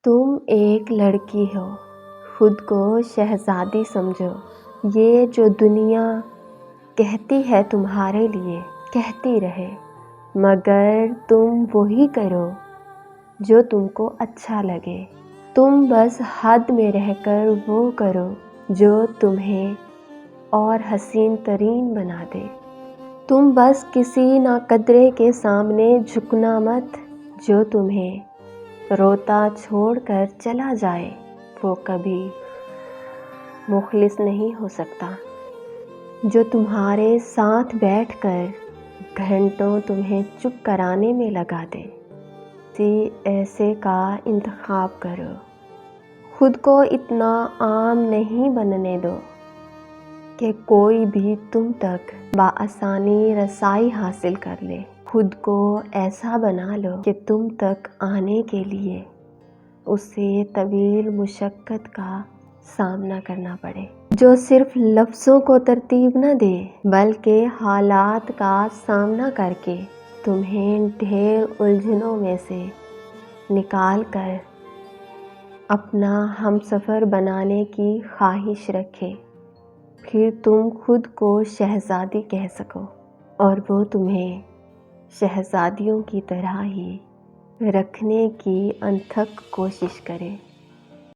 تم ایک لڑکی ہو، خود کو شہزادی سمجھو۔ یہ جو دنیا کہتی ہے تمہارے لیے کہتی رہے، مگر تم وہی کرو جو تم کو اچھا لگے۔ تم بس حد میں رہ کر وہ کرو جو تمہیں اور حسین ترین بنا دے۔ تم بس کسی ناقدرے کے سامنے جھکنا مت، جو تمہیں روتا چھوڑ کر چلا جائے وہ کبھی مخلص نہیں ہو سکتا۔ جو تمہارے ساتھ بیٹھ کر گھنٹوں تمہیں چپ کرانے میں لگا دے، کسی ایسے کا انتخاب کرو۔ خود کو اتنا عام نہیں بننے دو کہ کوئی بھی تم تک بآسانی رسائی حاصل کر لے۔ خود کو ایسا بنا لو کہ تم تک آنے کے لیے اسے طویل مشقت کا سامنا کرنا پڑے۔ جو صرف لفظوں کو ترتیب نہ دے بلکہ حالات کا سامنا کر کے تمہیں ڈھیر الجھنوں میں سے نکال کر اپنا ہمسفر بنانے کی خواہش رکھے، پھر تم خود کو شہزادی کہہ سکو اور وہ تمہیں شہزادیوں کی طرح ہی رکھنے کی انتھک کوشش کرے۔